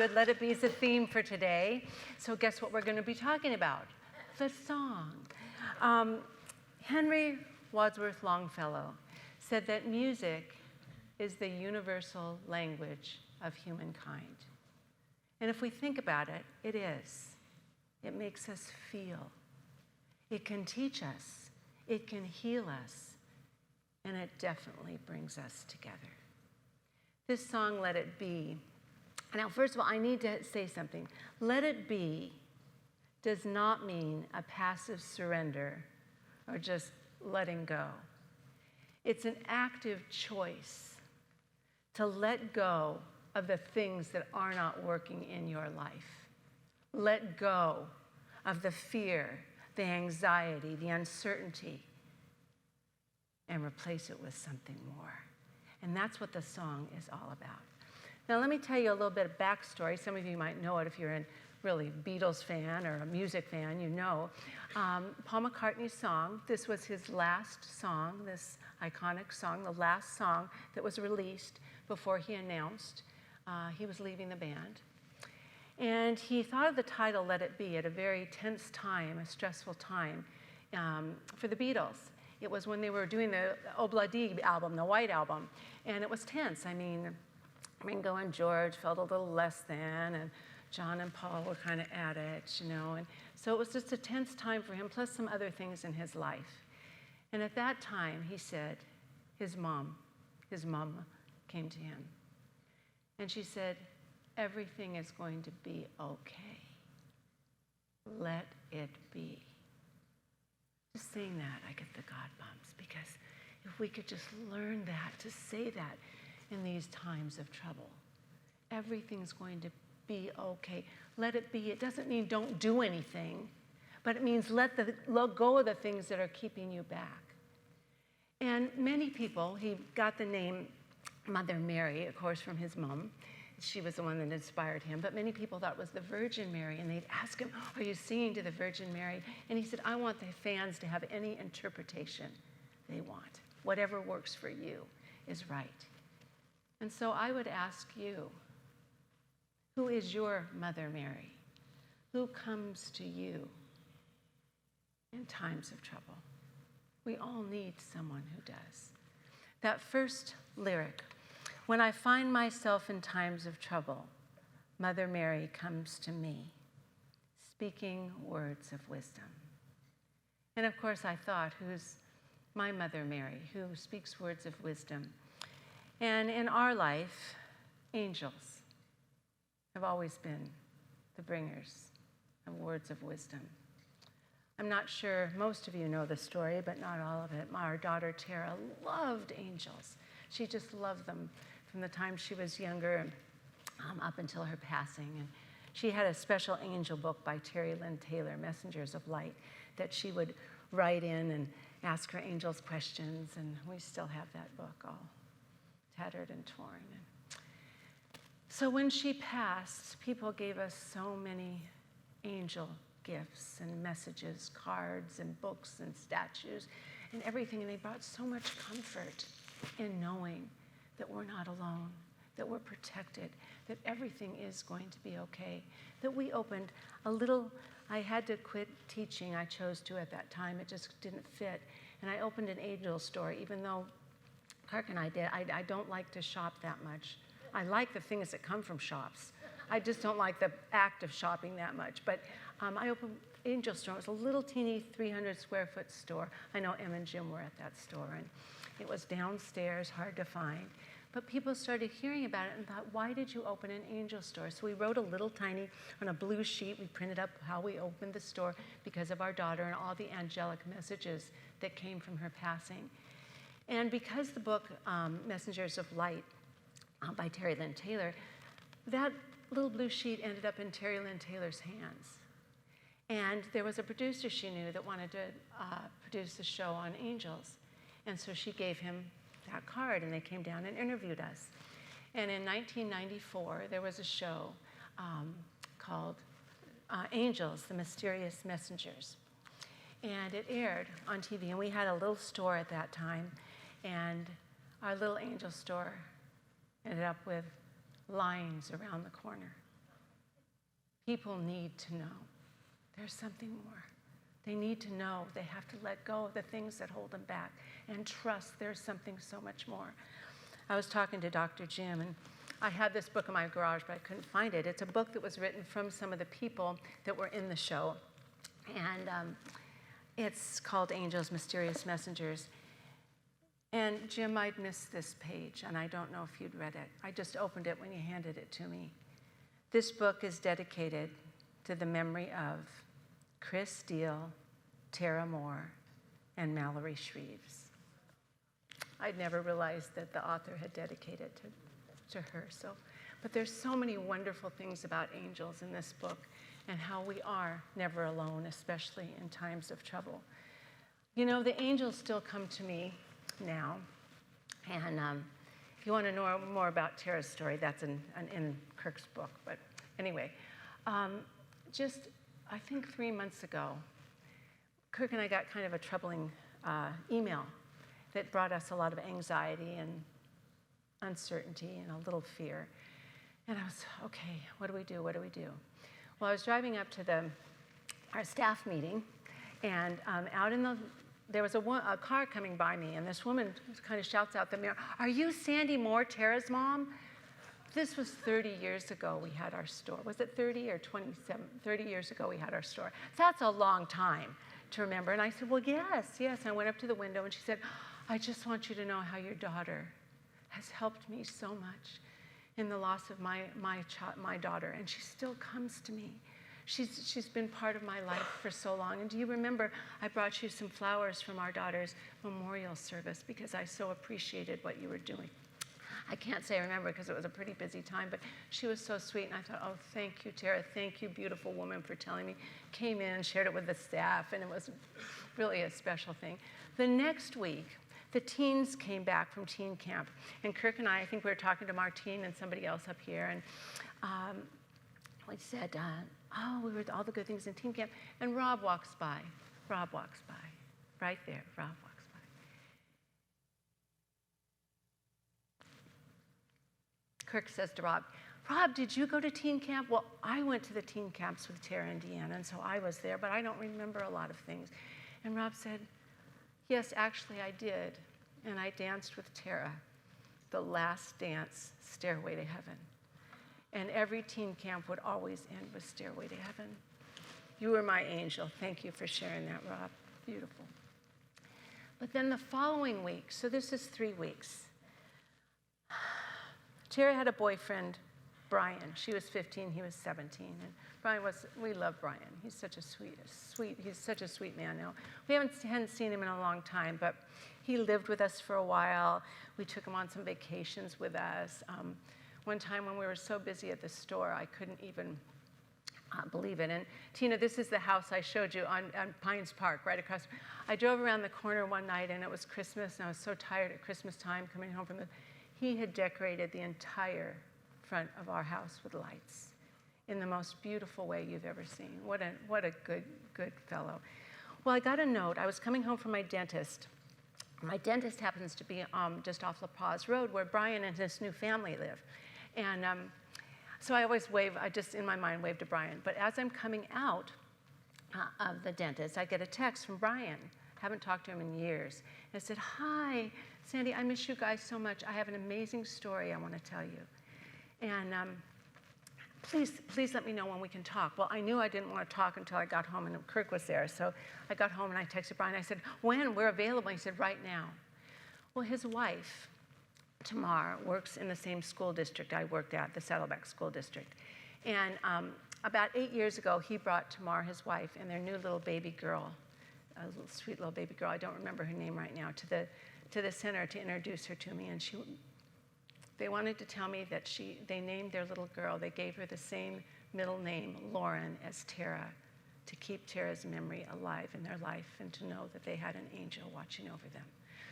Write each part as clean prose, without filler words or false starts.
good. Let it be is the theme for today. So guess what we're going to be talking about? The song. Henry Wadsworth Longfellow said that music is the universal language of humankind. And if we think about it, it is. It makes us feel. It can teach us. It can heal us. And it definitely brings us together. This song, Let It Be. Now, first of all, I need to say something. Let it be does not mean a passive surrender or just letting go. It's an active choice to let go of the things that are not working in your life. Let go of the fear, the anxiety, the uncertainty, and replace it with something more. And that's what the song is all about. Now, let me tell you a little bit of backstory. Some of you might know it if you're a really Beatles fan or a music fan, you know. Paul McCartney's song, this was his last song, this iconic song, the last song that was released before he announced he was leaving the band. And he thought of the title, Let It Be, at a very tense time, a stressful time for the Beatles. It was when they were doing the Obladi album, the White Album, and it was tense. I mean, Ringo and George felt a little less than, and John and Paul were kind of at it, you know. And so it was just a tense time for him, plus some other things in his life. And at that time, he said, his mom came to him. And she said, everything is going to be okay. Let it be. Just saying that, I get the God bumps, because if we could just learn that, to say that in these times of trouble, everything's going to be okay. Let it be. It doesn't mean don't do anything, but it means let go of the things that are keeping you back. And many people, he got the name Mother Mary, of course, from his mom. She was the one that inspired him, but many people thought it was the Virgin Mary, and they'd ask him, are you singing to the Virgin Mary? And he said, I want the fans to have any interpretation they want. Whatever works for you is right. And so I would ask you, who is your Mother Mary? Who comes to you in times of trouble? We all need someone who does. That first lyric, when I find myself in times of trouble, Mother Mary comes to me, speaking words of wisdom. And of course I thought, who's my Mother Mary, who speaks words of wisdom? And in our life, angels have always been the bringers of words of wisdom. I'm not sure most of you know the story, but not all of it. Our daughter Tara loved angels. She just loved them from the time she was younger up until her passing. And she had a special angel book by Terry Lynn Taylor, Messengers of Light, that she would write in and ask her angels questions, and we still have that book all tattered and torn. So when she passed, people gave us so many angel gifts and messages, cards and books and statues and everything, and they brought so much comfort in knowing that we're not alone, that we're protected, that everything is going to be okay, that we opened a little, I had to quit teaching, I chose to at that time, it just didn't fit, and I opened an angel store, even though Kirk and I did. I don't like to shop that much. I like the things that come from shops. I just don't like the act of shopping that much. But I opened Angel Store. It was a little teeny 300 square foot store. I know Em and Jim were at that store, and it was downstairs, hard to find. But people started hearing about it and thought, why did you open an angel store? So we wrote a little tiny, on a blue sheet, we printed up how we opened the store because of our daughter and all the angelic messages that came from her passing. And because the book, Messengers of Light, by Terry Lynn Taylor, that little blue sheet ended up in Terry Lynn Taylor's hands. And there was a producer she knew that wanted to produce a show on angels. And so she gave him that card, and they came down and interviewed us. And in 1994, there was a show called Angels, the Mysterious Messengers. And it aired on TV, and we had a little store at that time, and our little angel store ended up with lines around the corner. People need to know there's something more. They need to know they have to let go of the things that hold them back and trust there's something so much more. I was talking to Dr. Jim, and I had this book in my garage, but I couldn't find it. It's a book that was written from some of the people that were in the show. And it's called Angels, Mysterious Messengers. And Jim, I'd missed this page, and I don't know if you'd read it. I just opened it when you handed it to me. This book is dedicated to the memory of Chris Steele, Tara Moore, and Mallory Shreves. I'd never realized that the author had dedicated to her. But there's so many wonderful things about angels in this book and how we are never alone, especially in times of trouble. You know, the angels still come to me now. And if you want to know more about Tara's story, that's in Kirk's book. But anyway, just I think 3 months ago, Kirk and I got kind of a troubling email that brought us a lot of anxiety and uncertainty and a little fear. And I was, okay, what do we do? What do we do? Well, I was driving up to our staff meeting, and there was a car coming by me, and this woman kind of shouts out the mirror, "Are you Sandy Moore, Tara's mom?" This was 30 years ago we had our store. Was it 30 or 27? 30 years ago we had our store. So that's a long time to remember. And I said, well, yes. And I went up to the window, and she said, I just want you to know how your daughter has helped me so much in the loss of my daughter. And she still comes to me. She's been part of my life for so long. And do you remember I brought you some flowers from our daughter's memorial service because I so appreciated what you were doing. I can't say I remember because it was a pretty busy time, but she was so sweet, and I thought, oh, thank you, Tara. Thank you, beautiful woman, for telling me. Came in, shared it with the staff, and it was really a special thing. The next week, the teens came back from teen camp, and Kirk and I think we were talking to Martine and somebody else up here, and we said, we were all the good things in teen camp, and Rob walks by. Rob walks by, right there, Rob walks by. Kirk says to Rob, Rob, did you go to teen camp? Well, I went to the teen camps with Tara and Deanna, and so I was there, but I don't remember a lot of things. And Rob said, yes, actually I did, and I danced with Tara, the last dance, Stairway to Heaven. And every teen camp would always end with Stairway to Heaven. You were my angel. Thank you for sharing that, Rob. Beautiful. But then the following week, so this is 3 weeks, Tara had a boyfriend, Brian. She was 15, he was 17. And Brian we love Brian. He's such a sweet man now. We hadn't seen him in a long time, but he lived with us for a while. We took him on some vacations with us. One time when we were so busy at the store, I couldn't even believe it. And Tina, this is the house I showed you on Pines Park, right across. I drove around the corner one night, and it was Christmas, and I was so tired at Christmas time coming home from He had decorated the entire front of our house with lights in the most beautiful way you've ever seen. What a good fellow. Well, I got a note. I was coming home from my dentist. My dentist happens to be just off La Paz Road where Brian and his new family live. And so I always wave, I just in my mind wave to Brian. But as I'm coming out of the dentist, I get a text from Brian. Haven't talked to him in years. And I said, hi, Sandy, I miss you guys so much. I have an amazing story I want to tell you. And please let me know when we can talk. Well, I knew I didn't want to talk until I got home, and Kirk was there. So I got home, and I texted Brian. I said, when? We're available. He said, right now. Well, his wife, Tamar, works in the same school district I worked at, the Saddleback School District. And about 8 years ago, he brought Tamar, his wife, and their new little baby girl, a little sweet little baby girl, I don't remember her name right now, to the center to introduce her to me. And they wanted to tell me that they named their little girl, they gave her the same middle name, Lauren, as Tara, to keep Tara's memory alive in their life and to know that they had an angel watching over them.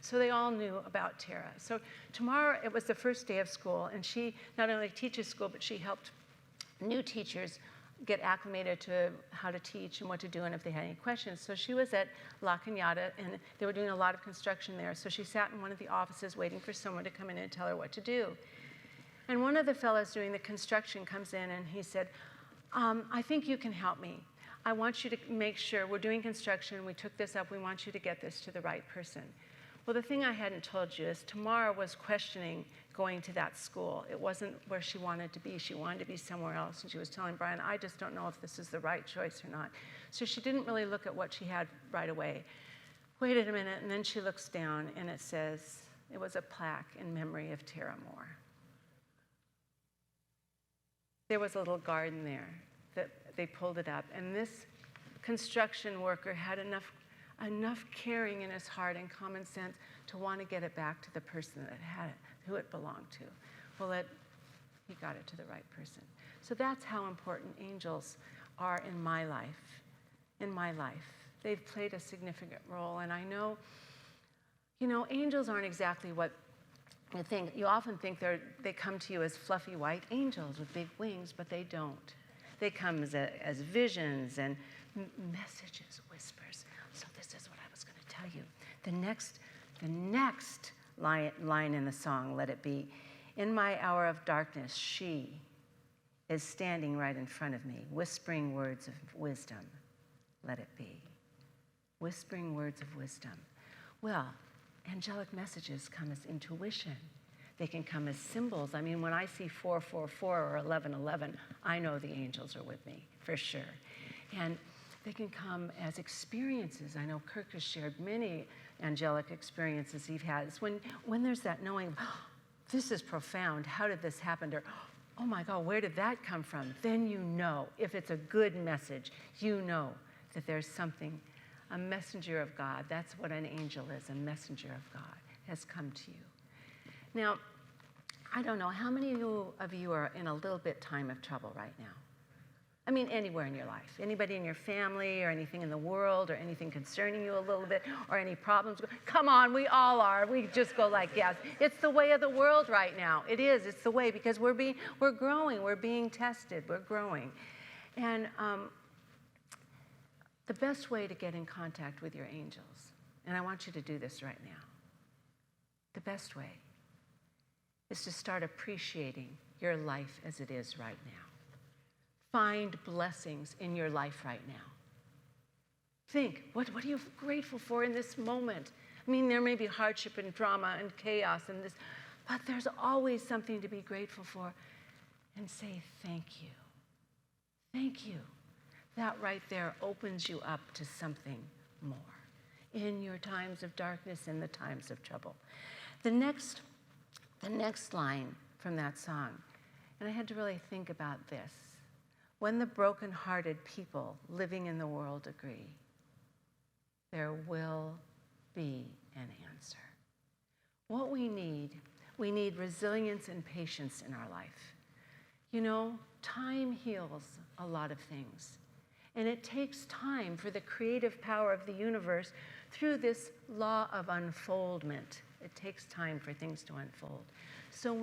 So they all knew about Tara. So tomorrow, it was the first day of school, and she not only teaches school, but she helped new teachers get acclimated to how to teach and what to do and if they had any questions. So she was at La Cañada, and they were doing a lot of construction there. So she sat in one of the offices waiting for someone to come in and tell her what to do. And one of the fellows doing the construction comes in, and he said, I think you can help me. I want you to make sure, we're doing construction, we took this up, we want you to get this to the right person. Well, the thing I hadn't told you is Tamara was questioning going to that school. It wasn't where she wanted to be. She wanted to be somewhere else. And she was telling Brian, I just don't know if this is the right choice or not. So she didn't really look at what she had right away. Waited a minute, and then she looks down, and it says, it was a plaque in memory of Tara Moore. There was a little garden there that they pulled it up. And this construction worker had enough caring in his heart and common sense to want to get it back to the person that had it, who it belonged to. Well, he got it to the right person. So that's how important angels are in my life. In my life. They've played a significant role. And I know, angels aren't exactly what you think. You often think they come to you as fluffy white angels with big wings, but they don't. They come as visions and messages, whispers. So this is what I was going to tell you. The next line in the song, Let It Be, in my hour of darkness, she is standing right in front of me, whispering words of wisdom. Let it be. Whispering words of wisdom. Well, angelic messages come as intuition. They can come as symbols. I mean, when I see 444 or 1111, I know the angels are with me, for sure. And they can come as experiences. I know Kirk has shared many angelic experiences he's had. It's when there's that knowing, oh, this is profound. How did this happen? Or, oh my God, where did that come from? Then you know, if it's a good message, you know that there's something, a messenger of God. That's what an angel is, a messenger of God has come to you. Now, I don't know, how many of you are in a little bit time of trouble right now? I mean, anywhere in your life. Anybody in your family or anything in the world or anything concerning you a little bit or any problems? Come on, we all are. We just go like, yes. It's the way of the world right now. It is. It's the way because we're growing. We're being tested. We're growing. And the best way to get in contact with your angels, and I want you to do this right now, the best way is to start appreciating your life as it is right now. Find blessings in your life right now. Think, what are you grateful for in this moment? I mean, there may be hardship and drama and chaos and this, but there's always something to be grateful for. And say, thank you. Thank you. That right there opens you up to something more in your times of darkness and the times of trouble. The next line from that song, and I had to really think about this. When the broken-hearted people living in the world agree, there will be an answer. What we need resilience and patience in our life. You know, time heals a lot of things. And it takes time for the creative power of the universe through this law of unfoldment. It takes time for things to unfold. So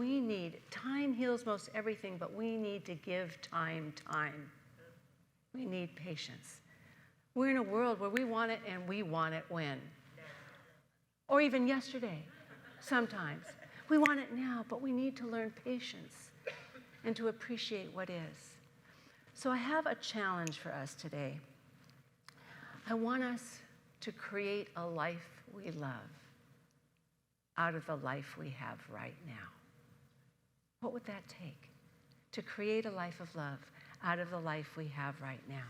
time heals most everything, but we need to give time. We need patience. We're in a world where we want it and we want it when? Or even yesterday, sometimes. We want it now, but we need to learn patience and to appreciate what is. So I have a challenge for us today. I want us to create a life we love out of the life we have right now. What would that take to create a life of love out of the life we have right now?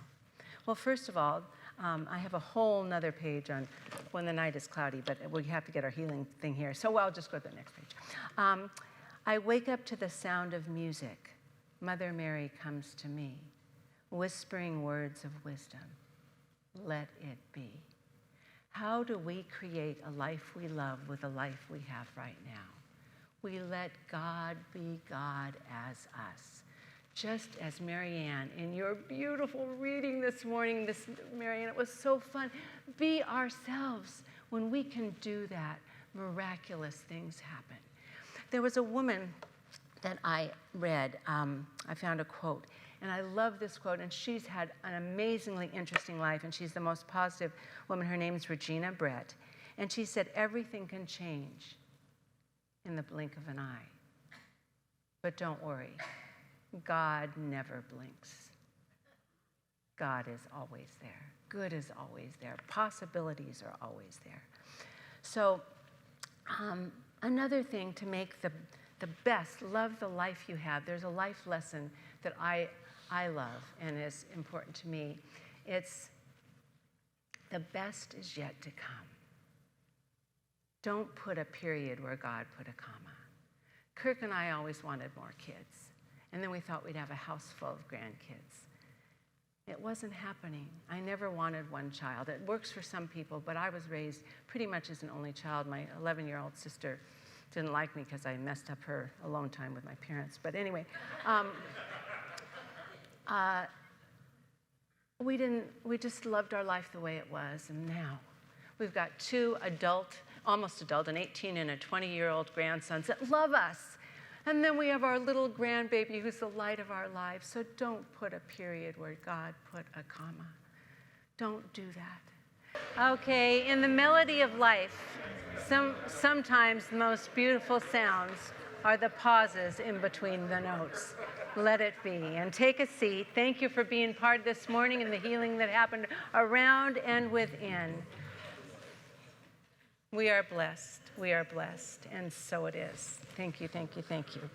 Well, first of all, I have a whole nother page on When the Night is Cloudy, but we have to get our healing thing here. So I'll just go to the next page. I wake up to the sound of music. Mother Mary comes to me, whispering words of wisdom. Let it be. How do we create a life we love with the life we have right now? We let God be God as us. Just as Marianne, in your beautiful reading this morning, Marianne, it was so fun. Be ourselves. When we can do that, miraculous things happen. There was a woman that I read. I found a quote, and I love this quote, and she's had an amazingly interesting life, and she's the most positive woman. Her name is Regina Brett, and she said, everything can change in the blink of an eye. But don't worry, God never blinks. God is always there. Good is always there. Possibilities are always there. So another thing to make the best, love the life you have. There's a life lesson that I love and is important to me. It's the best is yet to come. Don't put a period where God put a comma. Kirk and I always wanted more kids. And then we thought we'd have a house full of grandkids. It wasn't happening. I never wanted one child. It works for some people, but I was raised pretty much as an only child. My 11-year-old sister didn't like me because I messed up her alone time with my parents. But anyway, we just loved our life the way it was. And now we've got two almost adult, an 18 and a 20-year-old grandsons that love us. And then we have our little grandbaby who's the light of our lives. So don't put a period where God put a comma. Don't do that. Okay, in the melody of life, sometimes the most beautiful sounds are the pauses in between the notes. Let it be. And take a seat. Thank you for being part of this morning and the healing that happened around and within. We are blessed. We are blessed. And so it is. Thank you, thank you, thank you.